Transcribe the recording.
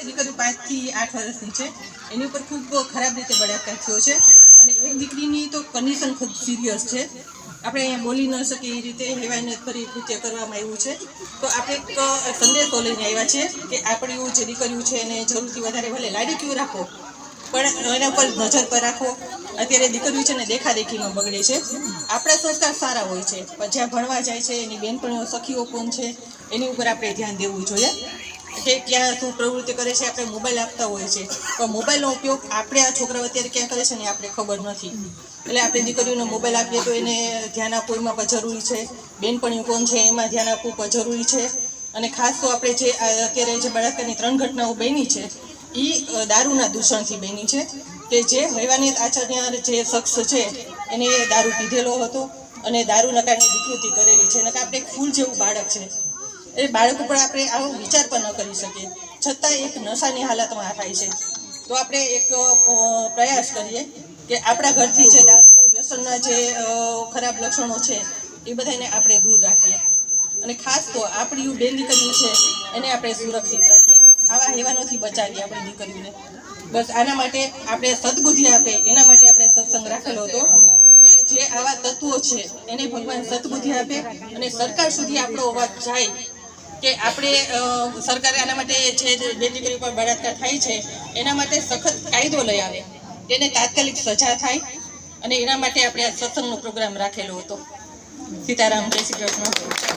દીકરી 5 થી 8 વર્ષની છે, એની ઉપર ખૂબ ખરાબ રીતે બળાત્કાર થયો છે અને એક દીકરીની તો કન્ડિશન ખૂબ સિરિયસ છે. આપણે અહીંયા બોલી ન શકીએ એ રીતે હેવાયત ફરી કૃત્ય કરવામાં આવ્યું છે. તો આપણે એક સંદેશો લઈને આવ્યા છીએ કે આપણી જે દીકરીઓ છે એને જરૂરથી વધારે ભલે લાડીક્યું રાખો, પણ એના ઉપર નજર પર રાખો. અત્યારે દીકરીઓ છે ને દેખાદેખીમાં બગડે છે. આપણા સંસ્કાર સારા હોય છે, પણ જ્યાં ભણવા જાય છે એની બહેનપણીઓ સખીઓ કોણ છે એની ઉપર આપણે ધ્યાન દેવું જોઈએ કે ક્યાં શું પ્રવૃત્તિ કરે છે. આપણે મોબાઈલ આપતા હોય છે, પણ મોબાઈલનો ઉપયોગ આપણે આ છોકરાઓ અત્યારે ક્યાં કરે છે ને આપણે ખબર નથી. એટલે આપણે દીકરીઓને મોબાઈલ આપીએ તો એને ધ્યાન આપવું એમાં પણ જરૂરી છે. બહેનપણીઓ કોણ છે એમાં ધ્યાન આપવું પણ જરૂરી છે. અને ખાસ તો આપણે જે અત્યારે જે બળાત્કારની 3 ઘટનાઓ બની છે એ દારૂના દૂષણથી બની છે કે જે હૈવાનિયત આચરનાર જે શખ્સ છે એને દારૂ પીધેલો હતો અને દારૂના કારણે વિકૃતિ કરેલી છે. નકર આપણે એક ફૂલ જેવું બાળક છે, એ બાળક ઉપર આપણે આવો વિચાર પણ ન કરી શકીએ, છતાં એક નશાની હાલતમાં થાય છે. તો આપણે એક પ્રયાસ કરીએ કે આપણા ઘરથી જે દારૂનું વ્યસનના જે ખરાબ લક્ષણો છે એ બધાને આપણે દૂર રાખીએ અને ખાસ તો આપણી બેન દીકરીઓ છે એને આપણે સુરક્ષિત રાખીએ. આવા હેવાનોથી બચાવીએ આપણી દીકરીઓને. બસ આના માટે આપણે સદબુદ્ધિ આપે એના માટે આપણે સત્સંગ રાખેલો હતો કે જે આવા તત્વો છે એને ભગવાન સદબુદ્ધિ આપે અને સરકાર સુધી આપણો અવાજ જાય કે આપણે સરકારે આના માટે જે બેન દીકરી પર બળાત્કાર થાય છે એના માટે સખત કાયદો લઈ આવે, તેને તાત્કાલિક સજા થાય અને એના માટે આપણે આ સત્સંગનો પ્રોગ્રામ રાખેલો હતો. સીતારામ, જય શ્રી કૃષ્ણ.